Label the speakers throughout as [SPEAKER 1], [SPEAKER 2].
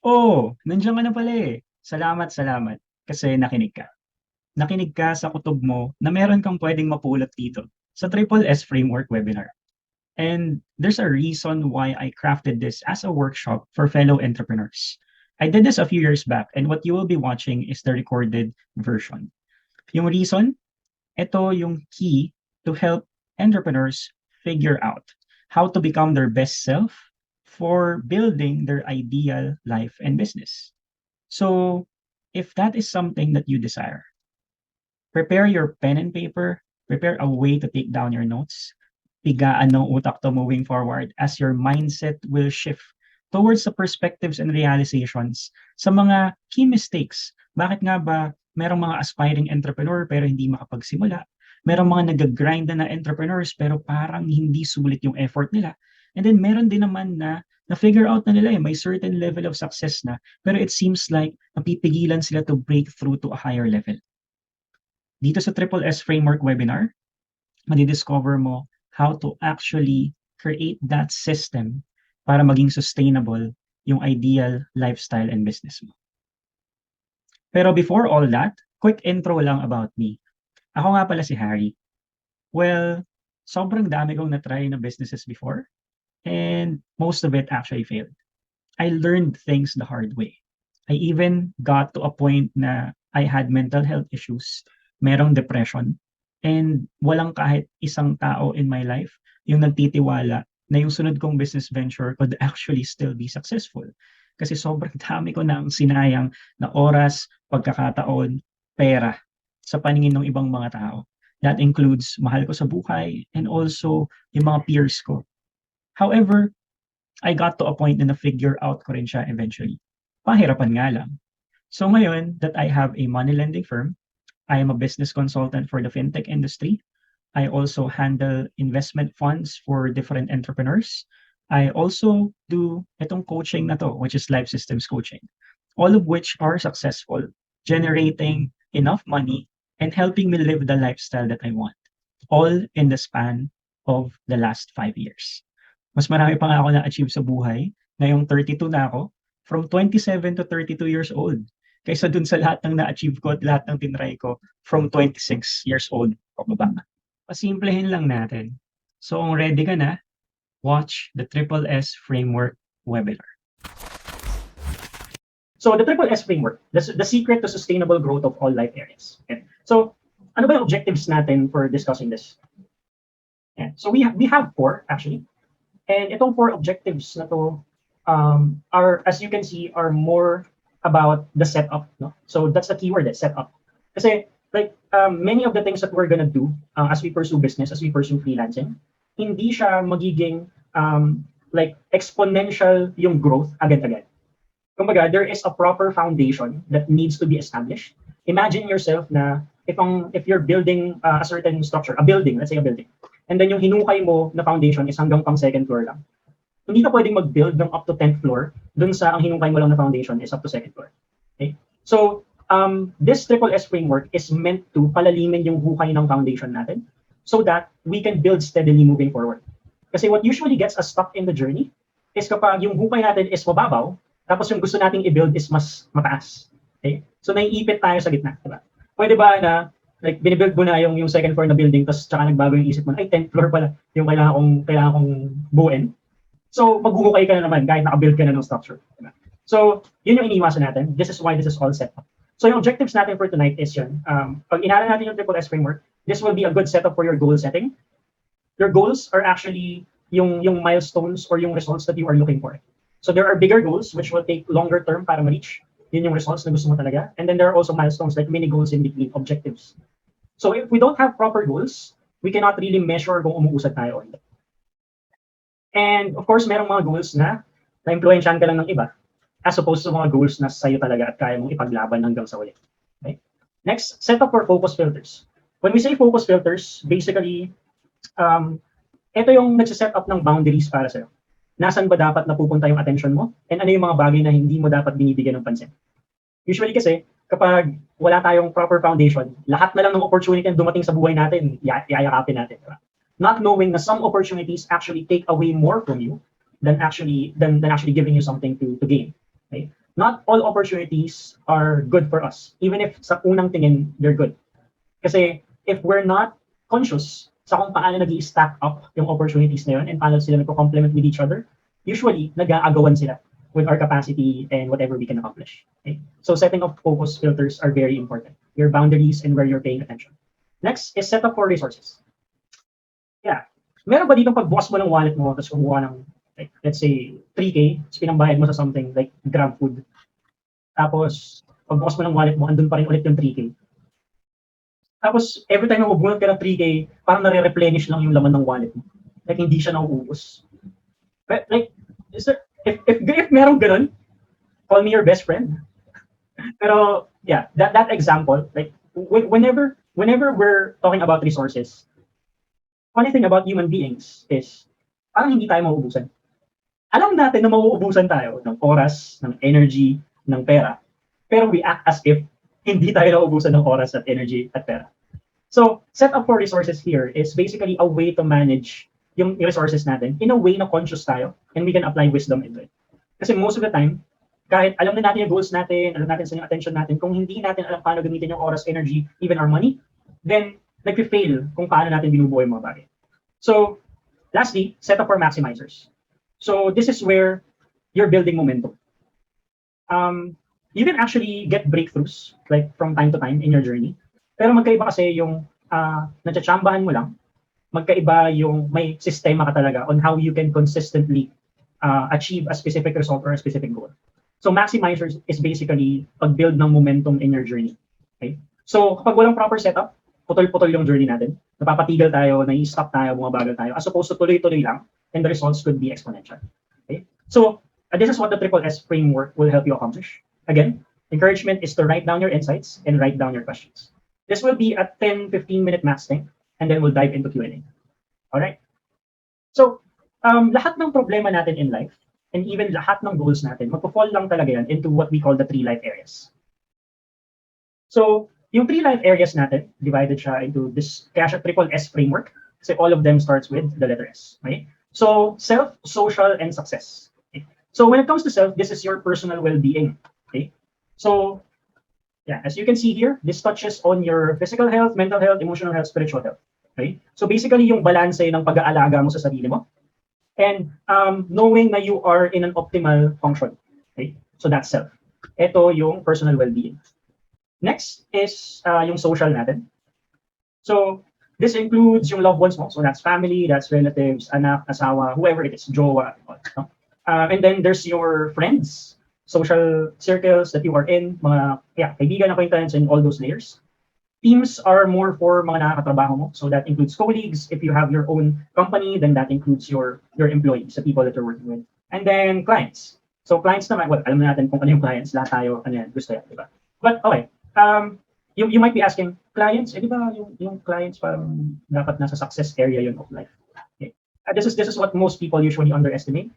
[SPEAKER 1] Oh, nandiyan ka na pala eh. Salamat, salamat. Kasi nakinig ka. Nakinig ka sa kutob mo na meron kang pwedeng mapulot dito sa Triple S Framework webinar. And there's a reason why I crafted this as a workshop for fellow entrepreneurs. I did this a few years back, and what you will be watching is the recorded version. Yung reason, ito yung key to help entrepreneurs figure out how to become their best self for building their ideal life and business. So, if that is something that you desire, prepare your pen and paper, prepare a way to take down your notes, pigaan ng utak to moving forward as your mindset will shift towards the perspectives and realizations sa mga key mistakes. Bakit nga ba merong mga aspiring entrepreneur pero hindi makapagsimula? Merong mga nag-grind na entrepreneurs pero parang hindi sulit yung effort nila. And then meron din naman na na-figure out na nila may certain level of success na pero it seems like napipigilan sila to break through to a higher level. Dito sa Triple S Framework webinar, madidiscover mo how to actually create that system para maging sustainable yung ideal lifestyle and business mo. Pero before all that, quick intro lang about me. Ako nga pala si Harry. Well, sobrang dami kong na-try na businesses before and most of it actually failed. I learned things the hard way. I even got to a point na I had mental health issues, merong depression, and walang kahit isang tao in my life yung nagtitiwala na yung sunod kong business venture could actually still be successful. Kasi sobrang dami ko nang sinayang na oras, pagkakataon, pera sa paningin ng ibang mga tao. That includes mahal ko sa buhay and also yung mga peers ko. However, I got to a point na na-figure out ko rin siya eventually. Pahirapan nga lang. So ngayon that I have a money lending firm, I am a business consultant for the fintech industry. I also handle investment funds for different entrepreneurs. I also do itong coaching na to, which is life systems coaching. All of which are successful, generating enough money and helping me live the lifestyle that I want. All in the span of the last 5 years. Mas marami pa nga ako na-achieve sa buhay, ngayong 32 na ako, from 27 to 32 years old. Kaysa dun sa lahat ng na-achieve ko at lahat ng tinry ko from 26 years old pababa. Pasimplehin lang natin. So kung ready ka na, watch the Triple S Framework webinar. So the Triple S Framework, the secret to sustainable growth of all life areas. Okay. So ano ba yung objectives natin for discussing this? Yeah. So we have four actually. And itong four objectives na to are, as you can see, are more about the setup. No? So that's the keyword, setup. Kasi like many of the things that we're gonna do as we pursue business, as we pursue freelancing, hindi siya magiging like exponential yung growth agad-agad. Kumbaga, there is a proper foundation that needs to be established. Imagine yourself na if you're building a certain structure, a building, let's say a building, and then yung hinukay mo na foundation is hanggang pang second floor lang. Hindi ka pwedeng mag-build ng up to 10th floor dun sa ang hinukay mo lang na foundation is up to second floor. Okay? So, this Triple S framework is meant to palalimin yung hukay ng foundation natin so that we can build steadily moving forward. Kasi what usually gets us stuck in the journey is kapag yung hukay natin is mababaw, tapos yung gusto nating i-build is mas mataas. Okay? So, naiipit tayo sa gitna. Diba? Pwede ba na like binibuild mo na yung second floor na building tapos tsaka nagbago yung isip mo, ay 10th floor pala yung kailangan kong buuin. So maghuhukay ka na naman kahit naka-build ka na ng structure. Diba? So yun yung iniiwasan natin. This is why this is all set up. So yung objectives natin for tonight is yun. Pag inaral natin yung Triple S framework, this will be a good setup for your goal setting. Your goals are actually yung milestones or yung results that you are looking for. So there are bigger goals which will take longer term para ma-reach. Yun yung results na gusto mo talaga. And then there are also milestones like mini goals in between, objectives. So if we don't have proper goals, we cannot really measure kung umuusad tayo or hindi. And of course, merong mga goals na na-influensyahan ka lang ng iba as opposed to mga goals na sa'yo talaga at kaya mong ipaglaban hanggang sa uli. Okay? Next, set up for focus filters. When we say focus filters, basically, ito yung nagsiset up ng boundaries para sa'yo. Nasaan ba dapat napupunta yung attention mo? And ano yung mga bagay na hindi mo dapat binibigyan ng pansin? Usually kasi, kapag wala tayong proper foundation, lahat na lang ng opportunity na dumating sa buhay natin, yayakapin natin. Diba? Not knowing na some opportunities actually take away more from you than actually giving you something to gain. Okay? not all opportunities are good for us, even if sa unang tingin they're good. Kasi if we're not conscious sa kung paano nag-i-stack up yung opportunities na yun and paano sila nagko-complement with each other, usually nag-aagawan sila with our capacity and whatever we can accomplish. Okay? So setting of focus filters are very important. Your boundaries and where you're paying attention. Next is set up for resources. Yeah. Meron ba dito pagbukas mo ng wallet mo tapos kumuha ng like, let's say 3K, tapos pinambayad mo sa something like Grab food. Tapos pagbukas mo ng wallet mo, andun pa rin ulit yung 3K. Tapos every time na mabunot ka ng 3K, parang nare-replenish lang yung laman ng wallet mo. Like hindi siya nauubos. But like, if merong ganun, call me your best friend. Pero yeah, that example, like whenever we're talking about resources, funny thing about human beings is parang hindi tayo mauubusan. Alam natin na mauubusan tayo ng oras, ng energy, ng pera, pero we act as if hindi tayo nauubusan ng oras at energy at pera. So, set up for resources here is basically a way to manage yung resources natin in a way na conscious tayo and we can apply wisdom into it. Kasi most of the time, kahit alam na natin yung goals natin, alam natin sa yung attention natin, kung hindi natin alam paano gamitin yung oras, energy, even our money, then nag-fail kung paano natin binubuhay yung mga bagay. So, lastly, set up for maximizers. So, this is where you're building momentum. You can actually get breakthroughs like from time to time in your journey. Pero magkaiba kasi yung natsatsambahan mo lang, magkaiba yung may sistema ka talaga on how you can consistently achieve a specific result or a specific goal. So maximizers is basically pag-build ng momentum in your journey. Okay? So kapag walang proper setup, putol-putol yung journey natin. Napapatigil tayo, nai-stop tayo, bumabagal tayo, as opposed to tuloy-tuloy lang, and the results could be exponential. Okay? So this is what the Triple S framework will help you accomplish. Again, encouragement is to write down your insights and write down your questions. This will be a 10-15 minute max thing, and then we'll dive into Q&A. All right? So, lahat ng problema natin in life, and even lahat ng goals natin, magpo-fall lang talaga yan into what we call the 3 life areas. So, yung 3 life areas natin, divided siya into this, kaya siya Triple S framework, kasi all of them starts with the letter S. Okay? So, self, social, and success. Okay? So, when it comes to self, this is your personal well-being. Okay? So, yeah, as you can see here, this touches on your physical health, mental health, emotional health, spiritual health. Okay? So basically, yung balance ng pag-aalaga mo sa sarili mo and knowing na you are in an optimal function. Okay? So that's self. Ito yung personal well-being. Next is yung social natin. So this includes yung loved ones mo. So that's family, that's relatives, anak, asawa, whoever it is, jowa. And then there's your friends, social circles that you are in, mga kaibigan, acquaintance, and all those layers. Teams are more for mga nakakatrabaho mo. So that includes colleagues. If you have your own company, then that includes your employees, the people that you're working with. And then clients. So clients naman, well, alam na natin kung ano yung clients. Lahat tayo, ano yan, gusto yan, di ba? But okay, you might be asking, clients, di ba yung clients parang dapat nasa success area yun of life. Okay. This is what most people usually underestimate.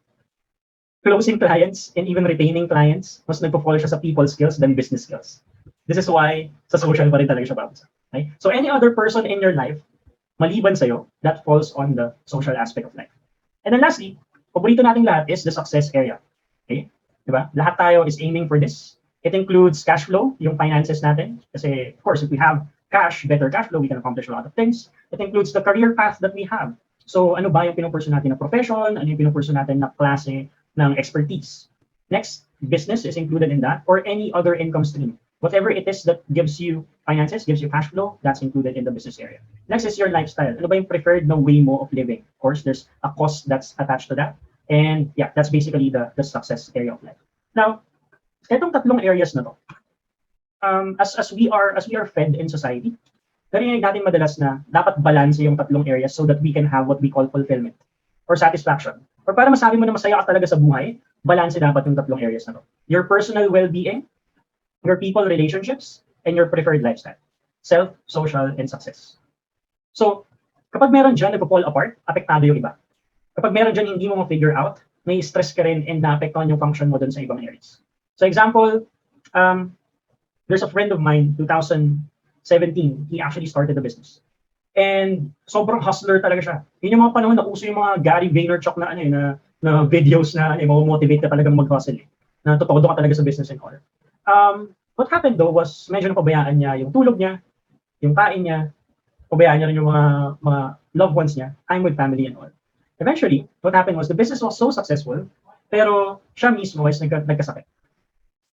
[SPEAKER 1] Closing clients and even retaining clients, mas nagpo-fall siya sa people skills than business skills. This is why sa social pa rin talaga siya babasa. Okay? So any other person in your life, maliban sa'yo, that falls on the social aspect of life. And then lastly, paborito nating lahat is the success area. Okay? Diba? Lahat tayo is aiming for this. It includes cash flow, yung finances natin. Kasi, of course, if we have cash, better cash flow, we can accomplish a lot of things. It includes the career path that we have. So ano ba yung pinupursu natin na profession? Ano yung pinupursu natin na klase ng expertise. Next, business is included in that, or any other income stream. Whatever it is that gives you finances, gives you cash flow, that's included in the business area. Next is your lifestyle. Ano ba yung preferred na way mo of living? Of course, there's a cost that's attached to that. And yeah, that's basically the success area of life. Now, itong tatlong areas na to, as we are fed in society, narinig natin madalas na dapat balance yung tatlong areas so that we can have what we call fulfillment or satisfaction. Or para masabi mo na masaya ka talaga sa buhay, balance dapat yung tatlong areas na to. Your personal well-being, your people relationships, and your preferred lifestyle. Self, social, and success. So, kapag meron dyan nagpo-fall apart, apektado yung iba. Kapag meron dyan hindi mo ma-figure out, may stress ka rin and naapektuhan yung function mo dun sa ibang areas. So example, there's a friend of mine, 2017, he actually started a business. And sobrang hustler talaga siya. Yun yung mga panahon na uso yung mga Gary Vaynerchuk na na videos na motivate ka talagang mag-hustle.
[SPEAKER 2] na totodo ka talaga sa business and all. What happened though was medyo napabayaan niya yung tulog niya, yung kain niya, pabayaan niya rin yung mga loved ones niya, time with family and all. Eventually, what happened was the business was so successful, pero siya mismo is nagkasakit.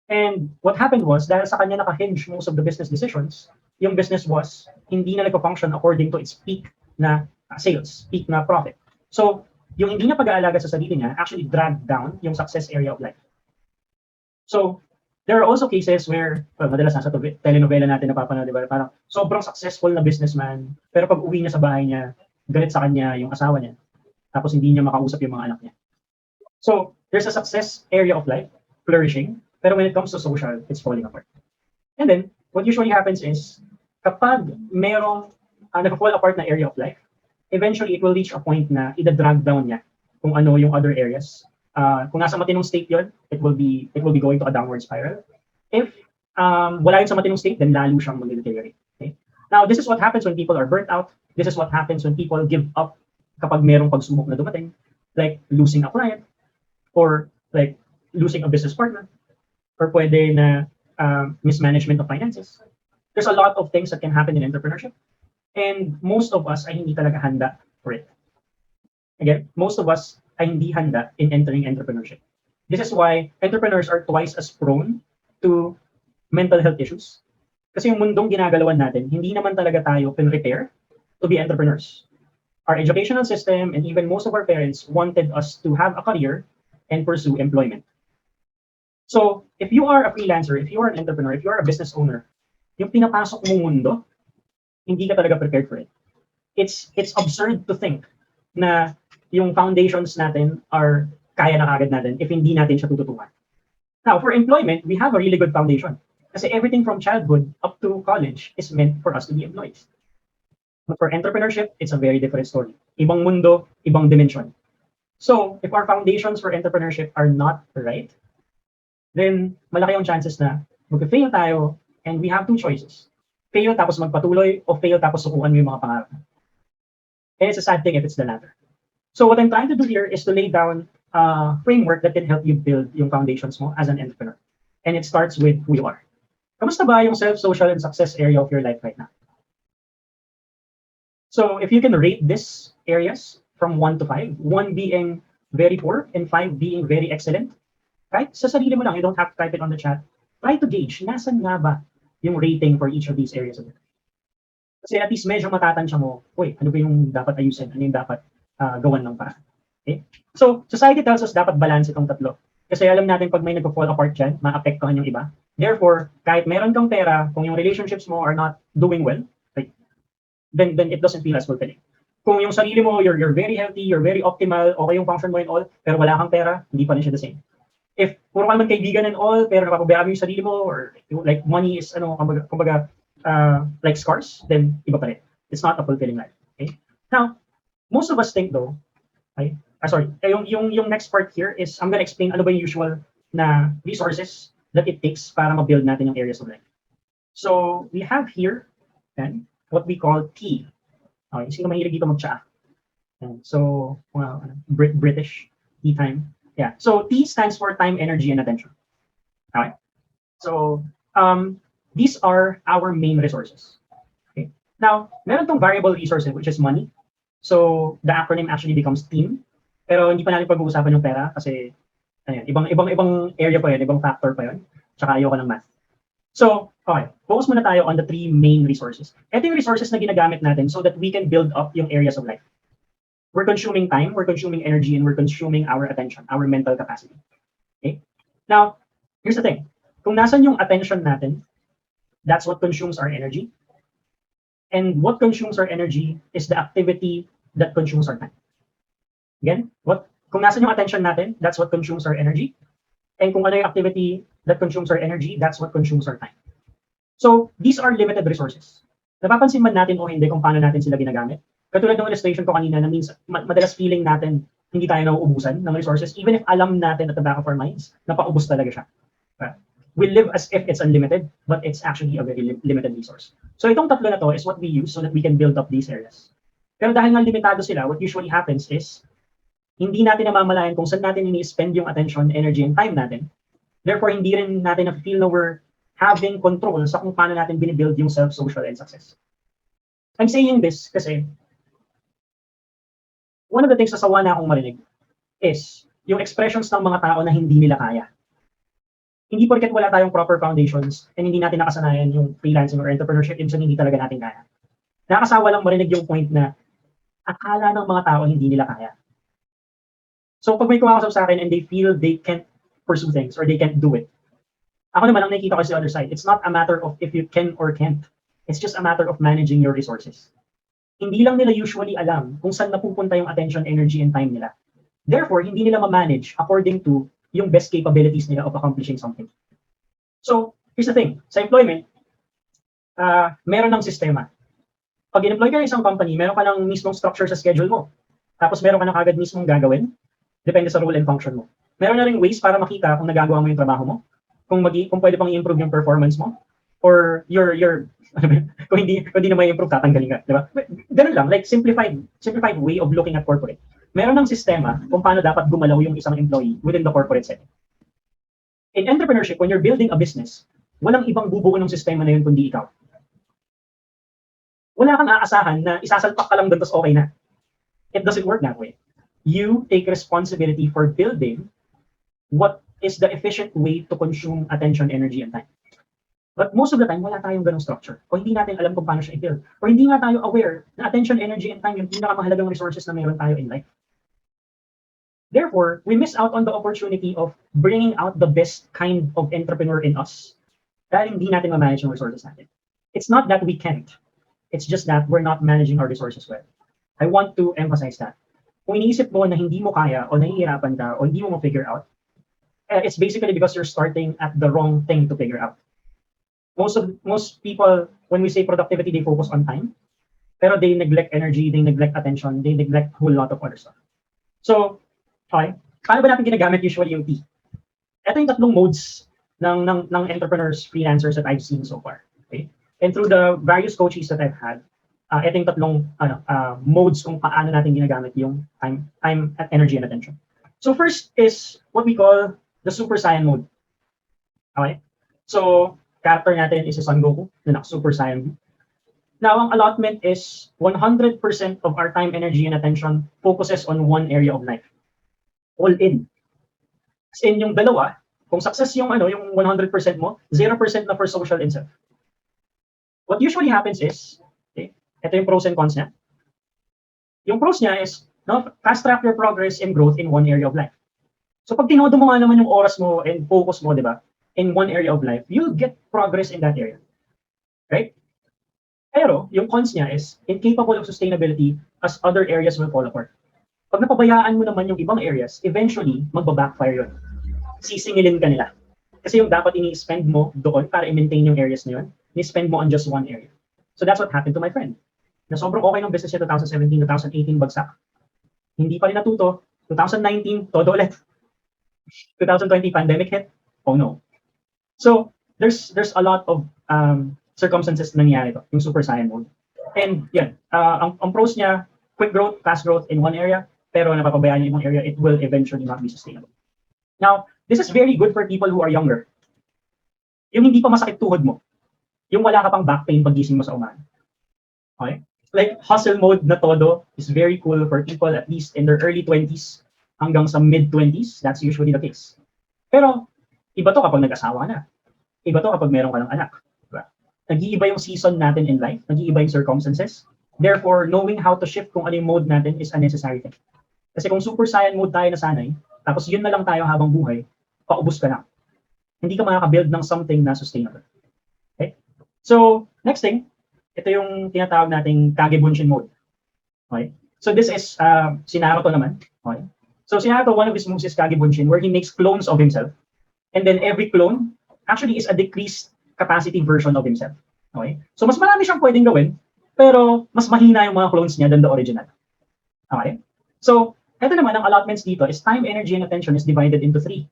[SPEAKER 2] And what happened was, dahil sa kanya naka-hinge most of the business decisions, yung business was hindi na nagpa-function according to its peak na sales, peak na profit. So, yung hindi niya pag-aalaga sa sarili niya actually dragged down yung success area of life. So, there are also cases where, madalas nasa telenovela natin napapanood, diba? Parang sobrang successful na businessman, pero pag uwi niya sa bahay niya, galit sa kanya yung asawa niya. Tapos hindi niya makausap yung mga anak niya. So, there's a success area of life, flourishing, pero when it comes to social, it's falling apart. And then, what usually happens is, kapag merong nag-fall apart na area of life, eventually it will reach a point na ida-drag down niya kung ano yung other areas. Kung nasa matinong state yun, it will be going to a downward spiral. If wala yun sa matinong state, then lalo siyang mag-deteriorate. Okay? Now, this is what happens when people are burnt out. This is what happens when people give up kapag merong pagsubok na dumating, like losing a client, or like losing a business partner, or pwede na mismanagement of finances. There's a lot of things that can happen in entrepreneurship. And most of us ay hindi talaga handa for it. Again, most of us ay hindi handa in entering entrepreneurship. This is why entrepreneurs are twice as prone to mental health issues. Kasi yung mundong ginagalawan natin, hindi naman talaga tayo prepare to be entrepreneurs. Our educational system and even most of our parents wanted us to have a career and pursue employment. So, if you are a freelancer, if you are an entrepreneur, if you are a business owner, yung pinapasok mong mundo, hindi ka talaga prepared for it. It's absurd to think na yung foundations natin are kaya na kagad natin if hindi natin siya tututukan. Now, for employment, we have a really good foundation. Kasi everything from childhood up to college is meant for us to be employed. But for entrepreneurship, it's a very different story. Ibang mundo, ibang dimension. So, if our foundations for entrepreneurship are not right, then malaki yung chances na mag-fail tayo and we have two choices. Fail tapos magpatuloy o fail tapos sukuan mo yung mga pangarap. And it's a sad thing if it's the latter. So what I'm trying to do here is to lay down a framework that can help you build yung foundations mo as an entrepreneur. And it starts with who you are. Kamusta ba yung self, social, and success area of your life right now? So if you can rate these areas from 1 to 5, 1 being very poor and 5 being very excellent, right? Sa sarili mo lang, you don't have to type it on the chat. Try to gauge, nasan nga ba yung rating for each of these areas of your life. Kasi at least medyo matatansya mo, uy, ano ba yung dapat ayusin? Ano yung dapat gawan ng paraan? Okay? So, society tells us dapat balance itong tatlo. Kasi alam natin pag may nagpo-fall apart dyan, maapektuhan yung iba. Therefore, kahit meron kang pera, kung yung relationships mo are not doing well, right, then it doesn't feel as fulfilling. Kung yung sarili mo, you're very healthy, you're very optimal, okay yung function mo and all, pero wala kang pera, hindi pa rin siya the same. If puro ka naman kaibigan and all, pero napapabayaan mo yung sarili mo, or like money is, kumbaga, like scarce, then iba pa rin. It's not a fulfilling life. Okay? Now, most of us think though, okay? Yung next part here is, I'm gonna explain ano ba yung usual na resources that it takes para ma-build natin yung areas of life. So, we have here, then, what we call T. Okay, sino mahilig dito mag-tsa? So, British, tea time. Yeah, so T stands for time, energy, and attention. Okay, so these are our main resources. Okay, now meron tong variable resources which is money. So the acronym actually becomes team. Pero hindi pa natin pag-uusapan yung pera kasi ayun, ibang area pa yun, ibang factor pa yun. Tsaka ayoko ng math. So, okay, focus muna tayo on the 3 main resources. Ito yung resources na ginagamit natin so that we can build up yung areas of life. We're consuming time, we're consuming energy, and we're consuming our attention, our mental capacity. Okay? Now, here's the thing. Kung nasan yung attention natin, that's what consumes our energy. And what consumes our energy is the activity that consumes our time. Again, kung nasan yung attention natin, that's what consumes our energy. And kung ano yung activity that consumes our energy, that's what consumes our time. So, these are limited resources. Napapansin man natin o hindi kung paano natin sila ginagamit. Katulad ng illustration ko kanina na means madalas feeling natin hindi tayo nauubusan ng resources even if alam natin at the back of our minds na paubos talaga siya. We live as if it's unlimited but it's actually a very limited resource. So itong tatlo na to is what we use so that we can build up these areas. Pero dahil nga limitado sila, what usually happens is hindi natin namamalayan kung saan natin ini-spend yung attention, energy, and time natin. Therefore, hindi rin natin na-feel na we're having control sa kung paano natin binibuild yung self, social, and success. I'm saying this kasi one of the things na sawa na akong marinig is yung expressions ng mga tao na hindi nila kaya. Hindi porket wala tayong proper foundations and hindi natin nakasanayan yung freelancing or entrepreneurship, ibig sabihin hindi talaga natin kaya. Nakakasawa lang marinig yung point na akala ng mga tao hindi nila kaya. So pag may kumakausap sa akin and they feel they can't pursue things or they can't do it, ako naman ang nakikita ko sa other side, it's not a matter of if you can or can't. It's just a matter of managing your resources. Hindi lang nila usually alam kung saan napupunta yung attention, energy, and time nila. Therefore, hindi nila ma-manage according to yung best capabilities nila of accomplishing something. So, here's the thing. Sa employment, meron ng sistema. Pag in-employ ka ng isang company, meron ka ng mismong structure sa schedule mo. Tapos meron ka na kagad mismong gagawin. Depende sa role and function mo. Meron na rin ways para makita kung nagagawa mo yung trabaho mo. Kung pwede pang i-improve yung performance mo. Or kung hindi na may improve, tatanggalin ka. Diba? Ganun lang. Like, simplified way of looking at corporate. Meron ng sistema kung paano dapat gumalaw yung isang employee within the corporate setting. In entrepreneurship, when you're building a business, walang ibang bubuo ng sistema na yun kundi ikaw. Wala kang aasahan na isasalpak ka lang doon tapos okay na. It doesn't work that way. You take responsibility for building what is the efficient way to consume attention, energy, and time. But most of the time, wala tayong ganong structure. O hindi natin alam kung paano siya i-build. Or hindi nga tayo aware na attention, energy, and time yung pinakamahalagang resources na meron tayo in life. Therefore, we miss out on the opportunity of bringing out the best kind of entrepreneur in us dahil hindi natin ma-manage yung resources natin. It's not that we can't. It's just that we're not managing our resources well. I want to emphasize that. Kung iniisip mo na hindi mo kaya o nahihirapan ka o hindi mo ma-figure out, it's basically because you're starting at the wrong thing to figure out. Most people, when we say productivity, they focus on time, pero they neglect energy, they neglect attention, they neglect a whole lot of other stuff. So, okay, paano ba natin ginagamit usually yung T? Ito yung tatlong modes ng entrepreneurs, freelancers that I've seen so far. Okay? And through the various coaches that I've had, ito yung tatlong modes kung paano natin ginagamit yung time, energy, and attention. So first is what we call the Super Saiyan mode. Okay? So, character natin is si Son Goku, na Super Saiyan. Now, ang allotment is 100% of our time, energy, and attention focuses on one area of life. All in. As in yung dalawa, kung success yung yung 100% mo, 0% na for social and self. What usually happens is, okay, ito yung pros and cons niya. Yung pros niya is, fast track your progress and growth in one area of life. So pag tinodo mo nga naman yung oras mo and focus mo, di ba, in one area of life, you'll get progress in that area. Right? Pero, yung cons niya is incapable of sustainability as other areas will fall apart. Pag napabayaan mo naman yung ibang areas, eventually, magbabackfire yun. Sisingilin ka nila. Kasi yung dapat ini-spend mo doon para i-maintain yung areas na yun, ni-spend mo on just one area. So that's what happened to my friend. Na sobrang okay ng business niya 2017, 2018, bagsak. Hindi pa rin natuto. 2019, todo ulit. 2020, pandemic hit. Oh no. So, there's a lot of circumstances na nangyari to, yung Super Saiyan mode. And yan, ang pros niya, quick growth, fast growth in one area, pero napapabayaan niya yung area, it will eventually not be sustainable. Now, this is very good for people who are younger. Yung hindi pa masakit tuhod mo. Yung wala ka pang back pain pagising mo sa umaga. Okay? Like, hustle mode na todo is very cool for people at least in their early 20s hanggang sa mid-20s. That's usually the case. Pero, iba to kapag nag-asawa na. Iba to kapag meron ka ng anak. Diba? Nag-iiba yung season natin in life. Nag-iiba yung circumstances. Therefore, knowing how to shift kung ano yung mode natin is a necessary thing. Kasi kung Super Saiyan mode tayo nasanay, tapos yun na lang tayo habang buhay, paubos ka lang. Hindi ka makaka-build ng something na sustainable. Okay? So, next thing, ito yung tinatawag nating Kagebunshin mode. Okay? So, this is si Naruto naman. Okay? So, si Naruto, one of his moves is Kagebunshin, where he makes clones of himself. And then every clone actually is a decreased capacity version of himself. Okay? So, mas marami siyang pwedeng gawin, pero mas mahina yung mga clones niya than the original. Okay? So, ito naman, ang allotments dito is time, energy, and attention is divided into 3.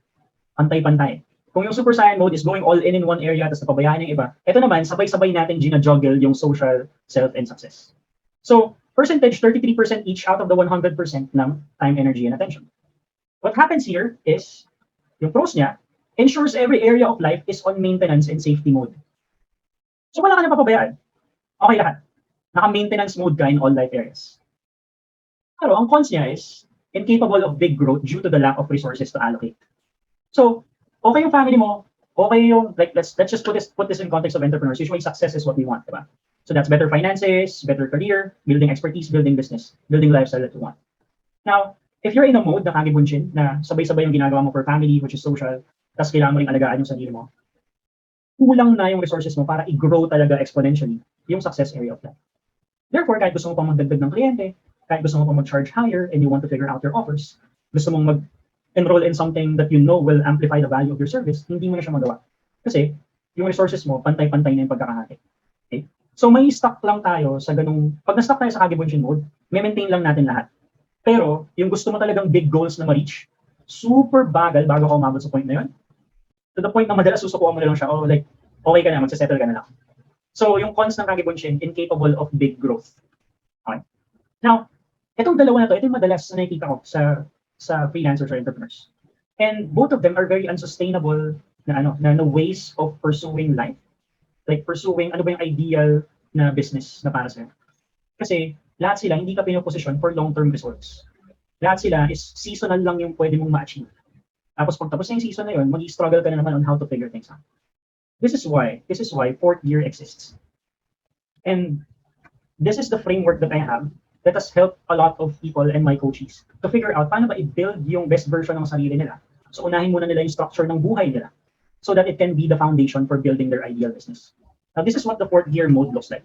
[SPEAKER 2] Pantay-pantay. Kung yung Super Saiyan mode is going all in one area tapos napabayaan yung iba, ito naman, sabay-sabay natin gina-juggle yung social, self, and success. So, percentage, 33% each out of the 100% ng time, energy, and attention. What happens here is, yung pros niya, ensures every area of life is on maintenance and safety mode. So wala ka na papabayaan. Okay lahat. Naka-maintenance mode ka in all life areas. Pero ang cons niya is incapable of big growth due to the lack of resources to allocate. So, okay yung family mo, okay yung, like, let's just put this in context of entrepreneurs. Usually success is what we want, diba? So that's better finances, better career, building expertise, building business, building lifestyle that you want. Now, if you're in a mode na kagibunshin, na sabay-sabay yung ginagawa mo for family, which is social, tapos kailangan mo ring alagaan yung sarili mo, kulang na yung resources mo para i-grow talaga exponentially yung success area of life. Therefore, kahit gusto mo pang magdagdag ng kliyente, kahit gusto mo pang mag-charge higher and you want to figure out your offers, gusto mong mag-enroll in something that you know will amplify the value of your service, hindi mo na siya magawa. Kasi yung resources mo, pantay-pantay na yung pagkakahati. Okay? So may stuck lang tayo sa ganung, pag na-stuck tayo sa kagibunshin mode, may maintain lang natin lahat. Pero yung gusto mo talagang big goals na ma-reach, super bagal bago ka umabot sa point na yun. To the point na madalas susukuan mo na lang siya, oh like, okay ka na, magsasettle ka na lang. So yung cons ng kagibunshin, incapable of big growth. Okay? Now, itong dalawa na to, ito yung madalas na nakikita ko sa freelancers or entrepreneurs. And both of them are very unsustainable na ways of pursuing life. Like pursuing, ano ba yung ideal na business na para sa'yo. Kasi lahat sila, hindi ka pinoposisyon for long-term results. Lahat sila is seasonal lang yung pwede mong ma-achieve. Tapos pag tapos na yung season na yun, mag-struggle ka na naman on how to figure things out. This is why fourth year exists. And this is the framework that I have that has helped a lot of people and my coaches to figure out paano ba i-build yung best version ng sarili nila. So unahin muna nila yung structure ng buhay nila so that it can be the foundation for building their ideal business. Now, this is what the fourth year mode looks like.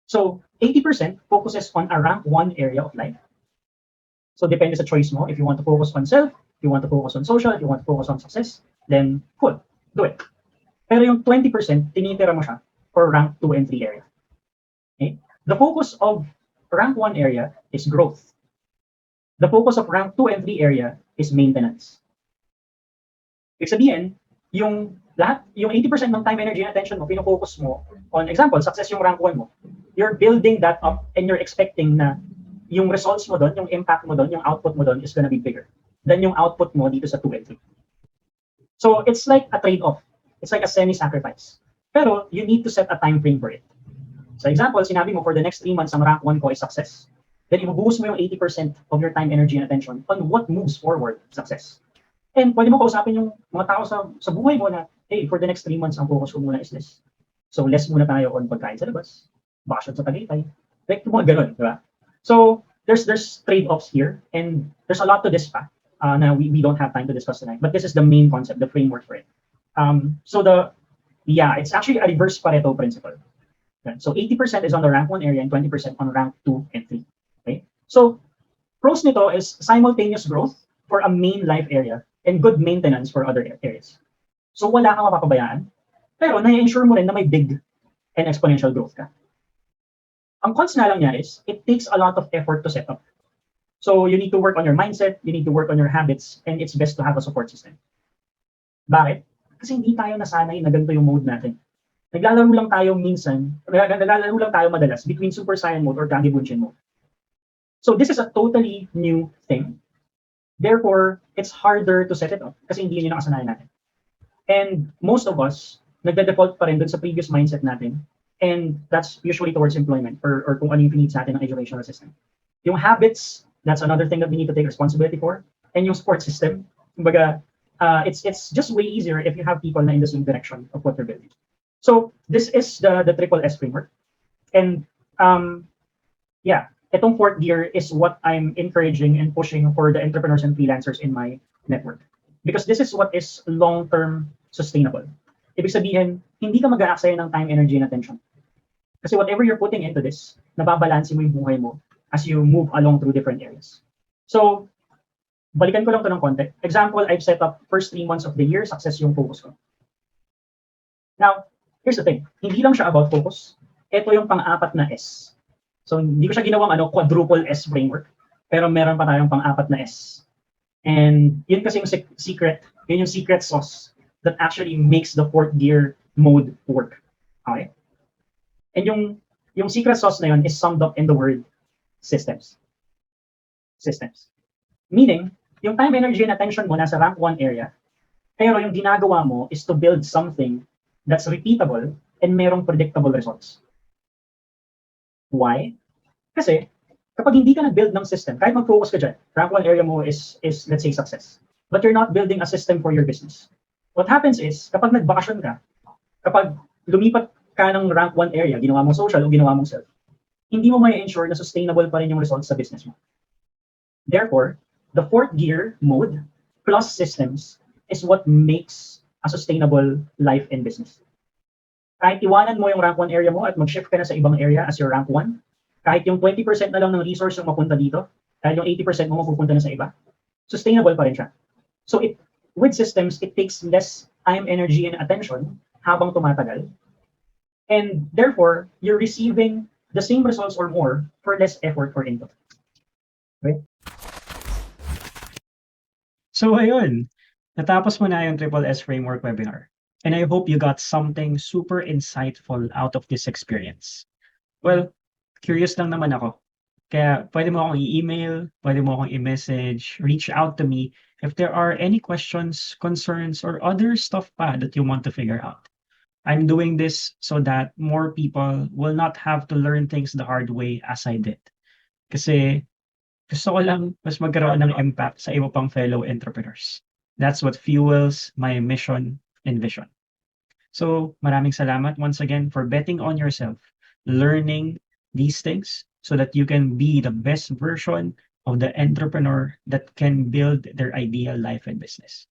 [SPEAKER 2] So 80% focuses on a rank 1 area of life. So depende sa choice mo. If you want to focus on self, if you want to focus on social, if you want to focus on success, then cool, do it. Pero yung 20%, tinitira mo siya for rank 2 and 3 area. Okay? The focus of rank 1 area is growth. The focus of rank 2 and 3 area is maintenance. Ibig sabihin, yung 80% ng time, energy, and attention mo, pinofocus mo on, example, success yung rank 1 mo. You're building that up and you're expecting na yung results mo doon, yung impact mo doon, yung output mo doon is gonna be bigger than yung output mo dito sa 2 and 3. So it's like a trade-off. It's like a semi-sacrifice. Pero you need to set a time frame for it. So example, sinabi mo for the next 3 months ang rank 1 ko is success. Then ibubuhos mo yung 80% of your time, energy, and attention on what moves forward success. And pwede mo kausapin yung mga tao sa buhay mo na, hey, for the next 3 months, ang focus ko muna is this. So less muna tayo on pagkain sa labas, bakasyon sa Tagaytay, like mga ganun, di ba? So there's trade-offs here, and there's a lot to this pa. Now we don't have time to discuss tonight, but this is the main concept, the framework for it. So it's actually a reverse Pareto principle. So 80% is on the rank 1 area and 20% on rank 2 and 3. Okay? So pros nito is simultaneous growth for a main life area and good maintenance for other areas. So wala kang mapapabayaan, pero na-ensure mo rin na may big and exponential growth ka. Ang cons na lang niya is, it takes a lot of effort to set up. So you need to work on your mindset, you need to work on your habits, and it's best to have a support system. Bakit? Kasi hindi tayo nasanay na ganito yung mode natin. Naglalaro lang tayo madalas between Super Saiyan mode or Kagebunshin mode. So this is a totally new thing. Therefore, it's harder to set it up kasi hindi yun yung nakasanayan natin. And most of us, nagde-default pa rin dun sa previous mindset natin. And that's usually towards employment or kung ano yung needs natin ng educational system. Yung habits, that's another thing that we need to take responsibility for. And yung support system, kumbaga, it's just way easier if you have people na in the same direction of what you're building. So this is the triple S framework. And itong fourth gear is what I'm encouraging and pushing for the entrepreneurs and freelancers in my network. Because this is what is long-term sustainable. Ibig sabihin, hindi ka mag-aaksaya ng time, energy, and attention. Kasi whatever you're putting into this, nababalansin mo yung buhay mo as you move along through different areas. So, balikan ko lang to ng konti. Example, I've set up first 3 months of the year, success yung focus ko. Now, here's the thing. Hindi lang siya about focus. Ito yung pang-apat na S. So, hindi ko siya ginawang quadruple S framework, pero meron pa tayong pang-apat na S. And yun kasi yung secret, yun yung secret sauce that actually makes the fourth gear mode work. Okay? And yung secret sauce na yun is summed up in the word systems. Systems. Meaning, Yung time, energy, and attention mo nasa rank 1 area, pero yung ginagawa mo is to build something that's repeatable and merong predictable results. Why? Kasi kapag hindi ka nag-build ng system, kahit mag-focus ka dyan, rank 1 area mo is let's say success, but you're not building a system for your business. What happens is, kapag nagbakasyon ka, kapag lumipat ka ng rank 1 area, ginawa mong social o ginawa mong self, hindi mo may ensure na sustainable pa rin yung results sa business mo. Therefore, the fourth gear mode plus systems is what makes a sustainable life and business. Kahit iwanan mo yung rank 1 area mo at mag-shift ka na sa ibang area as your rank 1, kahit yung 20% na lang ng resource yung mapunta dito, kahit yung 80% mo mapupunta na sa iba, sustainable pa rin siya. So with systems, it takes less time, energy, and attention habang tumatagal. And therefore, you're receiving the same results or more for less effort or input. Okay?
[SPEAKER 1] So ayun, natapos mo na yung Triple S Framework webinar. And I hope you got something super insightful out of this experience. Well, curious lang naman ako. Kaya pwede mo akong i-email, pwede mo akong i-message, reach out to me if there are any questions, concerns, or other stuff pa that you want to figure out. I'm doing this so that more people will not have to learn things the hard way as I did. Kasi gusto ko lang mas magkaroon ng impact sa iba pang fellow entrepreneurs. That's what fuels my mission and vision. So maraming salamat once again for betting on yourself, learning these things so that you can be the best version of the entrepreneur that can build their ideal life and business.